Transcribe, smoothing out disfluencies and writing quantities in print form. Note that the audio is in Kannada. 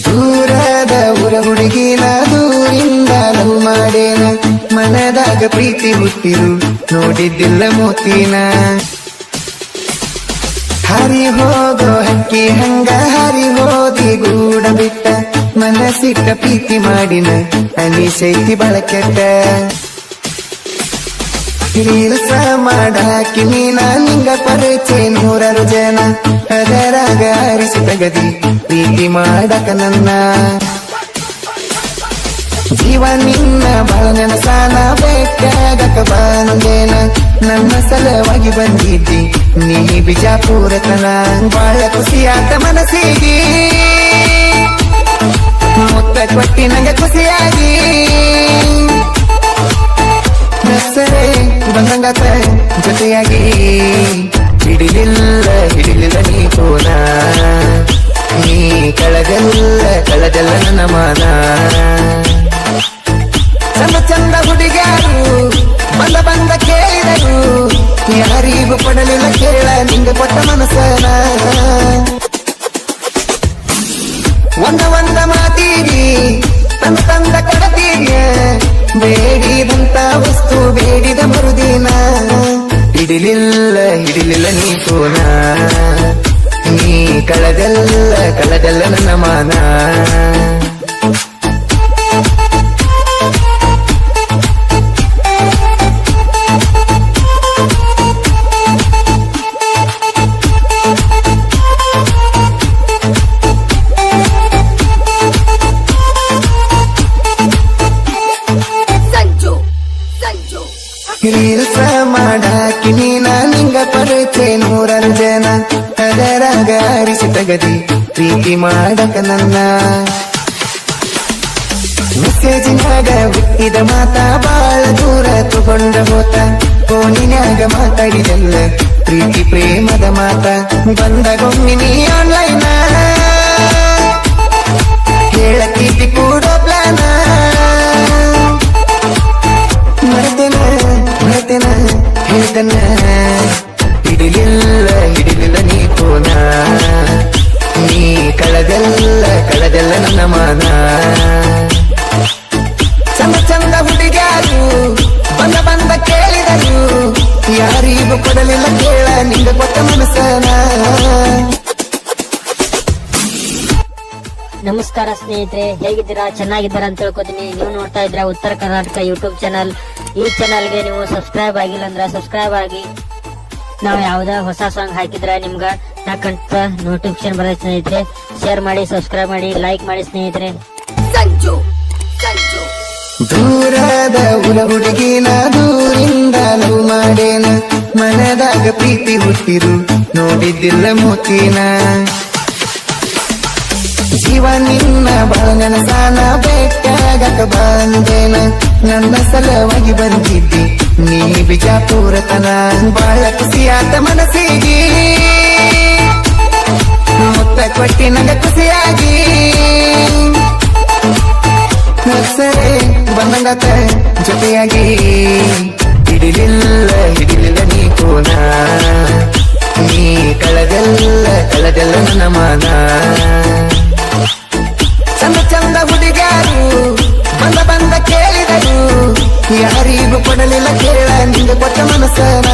ದೂರದ ಊರ ಹುಡುಗಿನ ದೂರಿಂದ ಲವ್ ಮಾಡೇನ ಮನದಾಗ ಪ್ರೀತಿ ಹುಟ್ಟಿರು ನೋಡಿದ್ದಿಲ್ಲ ಮೋತಿನ ಹರಿ ಹೋಗೋ ಹಕ್ಕಿ ಹಂಗ ಹರಿ ಹೋದಿ ಗೂಡ ಬಿಟ್ಟ ಮನಸ್ಸಿಟ್ಟ ಪ್ರೀತಿ ಮಾಡಿನ ಅನಿಸೈತಿ ಬಳಕೆಟ್ಟ ರೀಲ್ಸ ಮಾಡಾಕಿ ನೀನ ನಿಂಗ ಪರಿಚಯ ನೂರಾರು ಜನ ಅದರಾಗ ಅರಿಸಿ ತಗದಿ ಪ್ರೀತಿ ಮಾಡಕ ನನ್ನ ಜೀವ ನಿನ್ನ ಬಾಳ ನೆನಸಾನ ಬೆಟ್ಟಾಗಕ ಬಂದೇನ ನನ್ನ ಸಲವಾಗಿ ಬಂದಿದ್ದಿ ನೀ ಬಿಜಾಪುರತನ ಬಾಳ ಖುಷಿಯಾತ ಮನಸ್ಸಿಗೆ ಮುತ್ತ ಕೊಟ್ಟಿ ನಂಗೆ ಖುಷಿಯಾಗಿ ಹೆಸರೇ ಬಂದಂಗಾತ ಜೊತೆಯಾಗಿ ಹಿಡಿಲಿಲ್ಲ ನೀ ಪೋನ ನೀ ಕಳದಲ್ಲ ನನ್ನ ಮಾನ ಚಂದ ಚಂದ ಹುಡುಗ್ಯಾರು ಬಂದ ಕೇಳಿದರು ಯಾರಿಗೂ ಕೊಡಲಿಲ್ಲ ಕೇಳ ನಿಂಗೆ ಕೊಟ್ಟ ಮನಸ್ಸನ ಒಂದ ಮಾತೀರಿ ತಂದ ಕಡತೀರಿಯ ಬೇಡಿದಂತ ವಸ್ತು ಬೇಡಿದ ಮರುದಿನ ಹಿಡಿಲಿಲ್ಲ ನೀ ಪೋನ ನೀ ಕಳದಲ್ಲ ನನ್ನ ಮಾನ ರೀಲ್ಸ ಮಾಡಾಕಿ ನೀನ ನಿಂಗ ಪರಿಚಯ ನೂರಾರು ಜನ ಅದರಾಗ ಅರಿಸಿ ತಗದಿ ಪ್ರೀತಿ ಮಾಡಕ ನನ್ನ ಮೆಸೇಜಿನಾಗ ಹುಟ್ಟಿದ ಮಾತಾ ಬಾಳ ದೂರ ತಗೊಂಡ ಹೋತ ಫೋನಿನ್ಯಾಗ ಮಾತಾಡಿದಲ್ಲ ಪ್ರೀತಿ ಪ್ರೇಮದ ಮಾತ ಬಂದಗೊಮ್ಮೆ ನೀ ಆನ್ಲೈನ ಹೇಳತೀತಿ ಕೂಡೋ ಪ್ಲಾನ ಹೇಳ್ತನ ಹಿಡಿಲಿಲ್ಲ ನೀ ಪೋನ ನೀ ಕಳದಲ್ಲ ನನ್ನ ಮಾನ ಚಂದ ಹುಡುಗ್ಯಾರು ಬಂದ ಕೇಳಿದರು ಯಾರಿಗೂ ಕೊಡಲಿಲ್ಲ ಕೇಳ ನಿಂಗ ಕೊಟ್ಟ ಮನಸ್ಸನ ನಮಸ್ಕಾರ ಸ್ನೇಹಿತರೆ, ಹೇಗಿದ್ದೀರಾ? ಚೆನ್ನಾಗಿದ್ದೀರಾ ಅಂತ ತಿಳ್ಕೊತೀನಿ. ನೀವು ನೋಡ್ತಾ ಇದ್ರ ಉತ್ತರ ಕರ್ನಾಟಕ ಯೂಟ್ಯೂಬ್ ಚಾನಲ್. ಈ ಚಾನಲ್ಗೆ ನೀವು ಸಬ್ಸ್ಕ್ರೈಬ್ ಆಗಿಲ್ಲ ಅಂದ್ರೆ ಸಬ್ಸ್ಕ್ರೈಬ್ ಆಗಿ. ನಾವು ಯಾವ್ದ ಹೊಸ ಸಾಂಗ್ ಹಾಕಿದ್ರೆ ನಿಮ್ಗ ಯಾಕಂತ ನೋಟಿಫಿಕೇಶನ್ ಬರುತ್ತೆ ಸ್ನೇಹಿತರೆ. ಶೇರ್ ಮಾಡಿ, ಸಬ್ಸ್ಕ್ರೈಬ್ ಮಾಡಿ, ಲೈಕ್ ಮಾಡಿ ಸ್ನೇಹಿತರೆ. ದೂರದ ಊರ ಹುಡುಗಿನ ದೂರಿಂದ ಲವ್ ಮಾಡೇನ ಮನದಾಗ ಪ್ರೀತಿ ಹುಟ್ಟಿರು ನೋಡಿದ್ದಿಲ್ಲ ಮೋತಿನ ಜೀವ ನಿನ್ನ ಬಾಳ ನೆನಸಾನ ಬೆಟ್ಟಾಗಕ ಬಂದೇನ ನನ್ನ ಸಲವಾಗಿ ಬಂದಿದ್ದಿ ನೀ ಬಿಜಾಪುರತನ ಬಾಳ ಖುಷಿಯಾತ ಮನಸ್ಸಿಗೆ ಮುತ್ತ ಕೊಟ್ಟಿ ನಂಗ ಖುಷಿಯಾಗಿ ಹೆಸರೇ ಬಂದಂಗಾತ ಜೊತೆಯಾಗಿ ಹಿಡಿಲಿಲ್ಲ ನೀ ಪೋನ ನೀ ಕಳದಲ್ಲ ನನ್ನ ಮಾನ ಚಂದ ಹುಡುಗ್ಯಾರು ಬಂದ ಕೇಳಿದರು ಯಾರಿಗೂ ಕೊಡಲಿಲ್ಲ ಕೇಳ ನಿಂಗೆ ಕೊಟ್ಟ ಮನಸ್ಸನ